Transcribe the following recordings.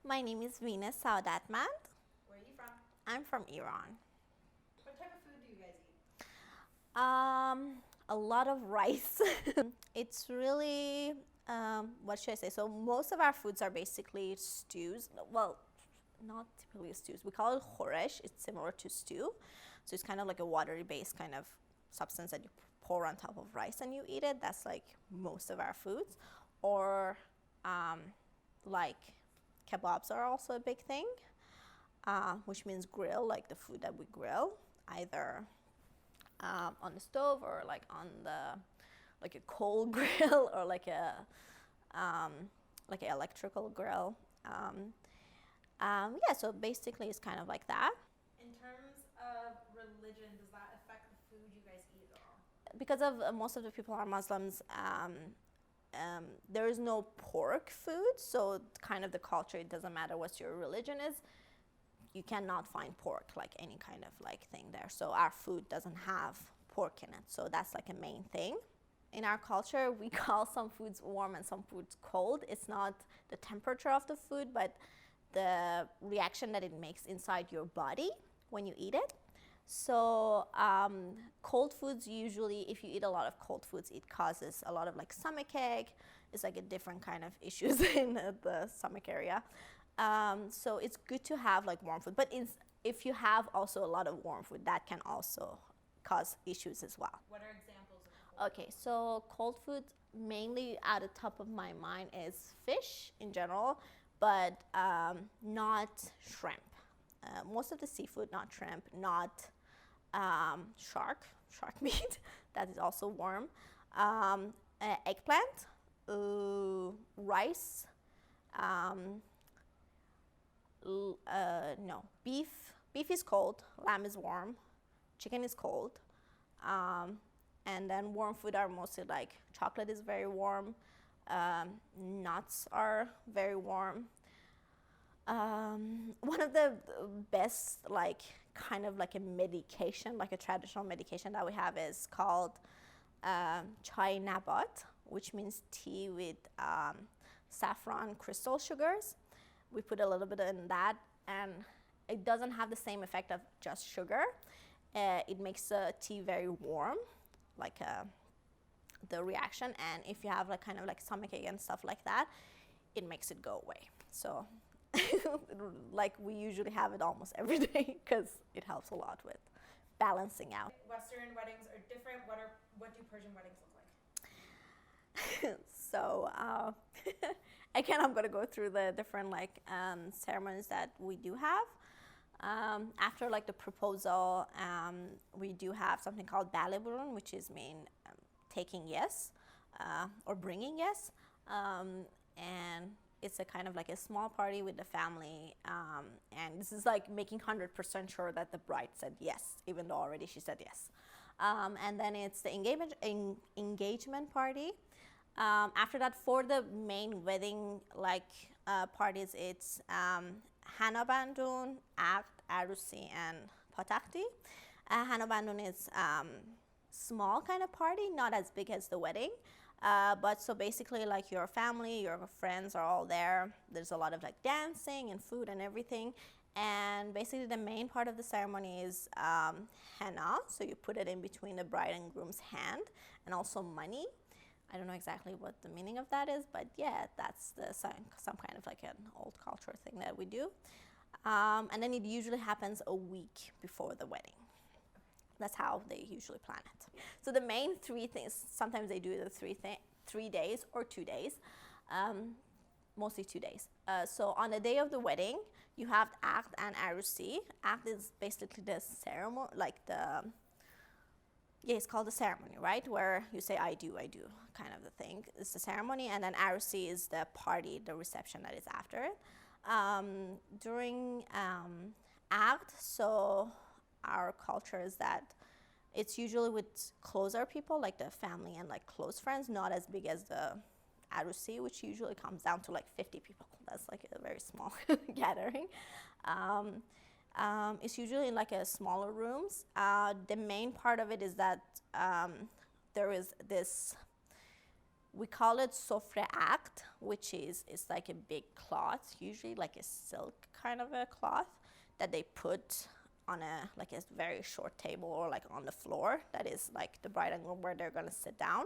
My name is Venus Saudatmand. Where are you from? I'm from Iran. What type of food do you guys eat? A lot of rice. It's really, what should I say? So most of our foods are basically stews. Well, not typically stews. We call it khoresh. It's similar to stew. So it's kind of like a watery based kind of substance that you pour on top of rice and you eat it. That's like most of our foods. Or like kebabs are also a big thing, which means grill, like the food that we grill, either on the stove or on the a coal grill or like an electrical grill. Yeah, so basically it's kind of like that. In terms of religion, does that affect the food you guys eat at all? Because of most of the people are Muslims, there is no pork food, so kind of the culture, it doesn't matter what your religion is, you cannot find pork, like any kind of like thing there. So our food doesn't have pork in it, so that's like a main thing. In our culture, we call some foods warm and some foods cold. It's not the temperature of the food, but the reaction that it makes inside your body when you eat it. So cold foods, usually if you eat a lot of cold foods, it causes a lot of like stomach ache. It's like a different kind of issues in the stomach area. So it's good to have like warm food, but if you have also a lot of warm food, that can also cause issues as well. What are examples of cold? Okay, so cold food, mainly at the top of my mind is fish in general, but not shrimp. Most of the seafood, not shrimp, not shark meat, that is also warm. Eggplant, rice, no, beef is cold, lamb is warm, chicken is cold. And then warm food are mostly like chocolate is very warm, nuts are very warm. One of the best, like kind of like a medication, like a traditional medication that we have is called chai nabat, which means tea with saffron crystal sugars. We put a little bit in that, and it doesn't have the same effect of just sugar. It makes the tea very warm, like the reaction, and if you have like kind of like stomachache and stuff like that, it makes it go away. So like we usually have it almost every day because it helps a lot with balancing out. Western weddings are different. What do Persian weddings look like? So again, I'm gonna go through the different like ceremonies that we do have. After like the proposal, we do have something called baleburun, which is mean taking yes or bringing yes, and it's a kind of like a small party with the family, and this is like making 100% sure that the bride said yes, even though already she said yes. And then it's the engagement party. After that, for the main wedding like parties, it's Hana Bandun, Aqd, Arusi, and Patakti. Hana Bandun is small kind of party, not as big as the wedding. But so basically like your family, your friends are all there. There's a lot of like dancing and food and everything. And basically the main part of the ceremony is henna. So you put it in between the bride and groom's hand, and also money. I don't know exactly what the meaning of that is, but yeah, that's some kind of like an old cultural thing that we do. And then it usually happens a week before the wedding. That's how they usually plan it. So the main three things, sometimes they do the 3 days or 2 days, mostly 2 days. So on the day of the wedding, you have Aqd and Arusi. Aqd is basically the ceremony, like it's called the ceremony, right? Where you say, I do, kind of the thing. It's the ceremony, and then Arusi is the party, the reception that is after it. During Aqd, so our culture is that it's usually with closer people, like the family and like close friends, not as big as the Arusi, which usually comes down to like 50 people. That's like a very small gathering. It's usually in like a smaller rooms. The main part of it is that there is this We call it sofre act, which is it's like a big cloth, usually like a silk kind of a cloth that they put on a very short table or like on the floor. That is like the bride and groom where they're gonna sit down.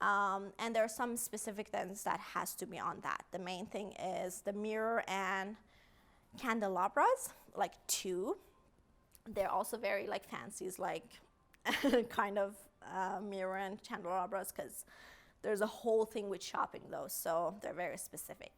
And there are some specific things that has to be on that. The main thing is the mirror and candelabras, like 2. They're also very like fancy, like kind of mirror and candelabras, because there's a whole thing with shopping those, so they're very specific.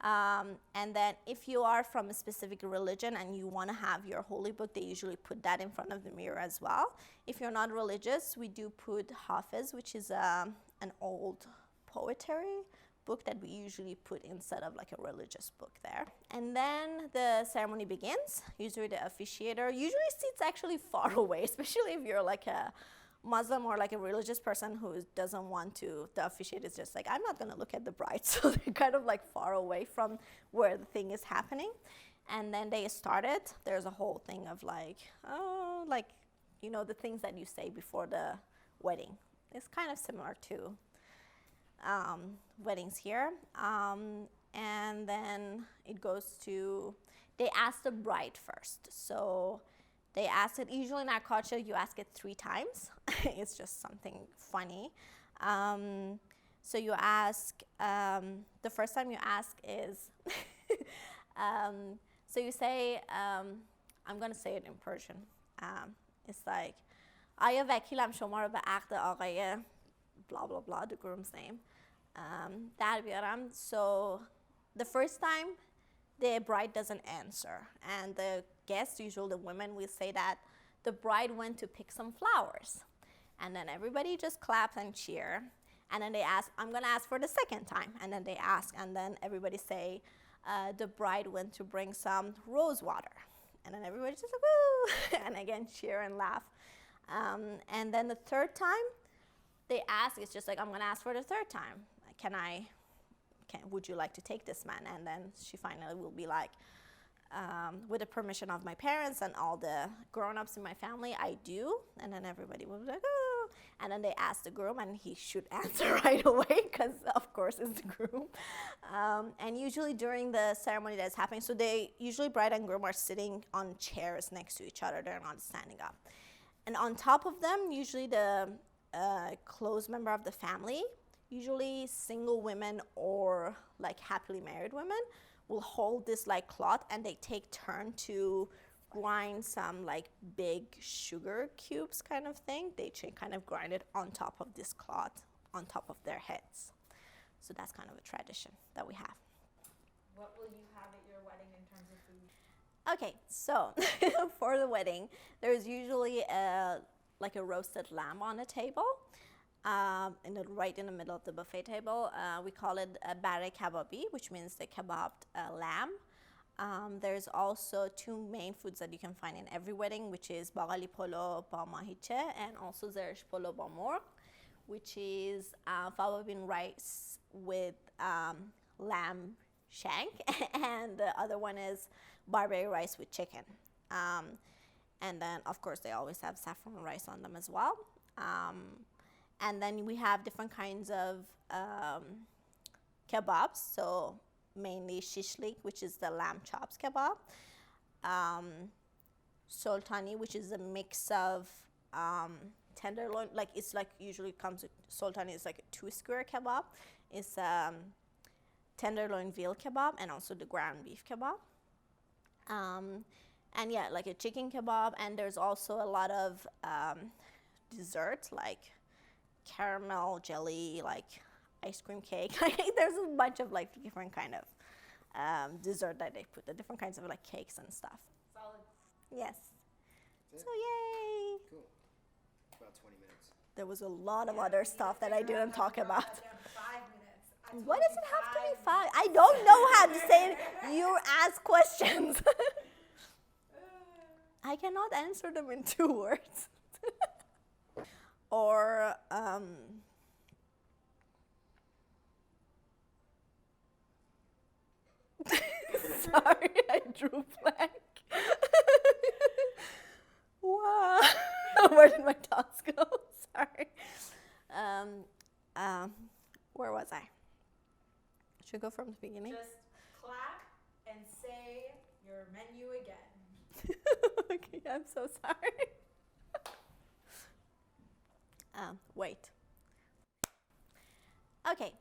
And then if you are from a specific religion and you want to have your holy book, they usually put that in front of the mirror as well. If you're not religious, we do put hafiz, which is an old poetry book that we usually put instead of like a religious book there. And then the ceremony begins. Usually the officiator usually sits actually far away, especially if you're like a Muslim or like a religious person who doesn't want to, the officiate is just like, I'm not going to look at the bride. So they're kind of like far away from where the thing is happening. And then they started. There's a whole thing of like, oh, like, you know, the things that you say before the wedding. It's kind of similar to weddings here. And then it goes to, they ask the bride first. So they ask it, usually in our culture, you ask it 3 times. It's just something funny. So you ask, the first time you ask is, so you say, I'm going to say it in Persian. It's like, آیا وکیلم شما رو به عقد آقای blah blah blah, the groom's name, در بیارم. So the first time, the bride doesn't answer, and the guests, usually the women, will say that the bride went to pick some flowers, and then everybody just claps and cheer, and then they ask, I'm gonna ask for the second time, and then they ask, and then everybody say, the bride went to bring some rose water, and then everybody just like, woo, and again cheer and laugh. And then the third time they ask, it's just like, I'm gonna ask for the third time, would you like to take this man? And then she finally will be like, with the permission of my parents and all the grown-ups in my family, I do. And then everybody will be like, oh. And then they ask the groom, and he should answer right away, because of course it's the groom. And usually during the ceremony that's happening, so usually bride and groom are sitting on chairs next to each other. They're not standing up. And on top of them, usually the close member of the family, usually single women or like happily married women, will hold this like cloth, and they take turn to grind some like big sugar cubes kind of thing. They kind of grind it on top of this cloth, on top of their heads. So that's kind of a tradition that we have. What will you have at your wedding in terms of food? Okay, so for the wedding, there's usually like a roasted lamb on the table. Right in the middle of the buffet table. We call it a bare kebabi, which means the kebabbed lamb. There's also 2 main foods that you can find in every wedding, which is bagali polo ba mahiche and also zerish polo ba morg, which is fava bean rice with lamb shank, and the other one is barberry rice with chicken. And then, of course, they always have saffron rice on them as well. And then we have different kinds of kebabs, so mainly shishlik, which is the lamb chops kebab, sultani, which is a mix of tenderloin, like it's like usually comes with sultani is like a 2-square kebab. It's tenderloin veal kebab and also the ground beef kebab. And yeah, like a chicken kebab, and there's also a lot of desserts like caramel jelly, like ice cream cake. There's a bunch of like different kind of dessert that they put, the different kinds of like cakes and stuff. Solid. Yes. So yay. Cool. About 20 minutes. There was a lot of other stuff that I didn't talk about. 5 minutes. Why does it have to be 5? I don't know how to say it. You ask questions. I cannot answer them in 2 words. Or sorry, I drew blank. Wow. Where did my thoughts go? Sorry. Where was I? Should go from the beginning. Just clap and say your menu again. Okay, I'm so sorry. Wait. Okay,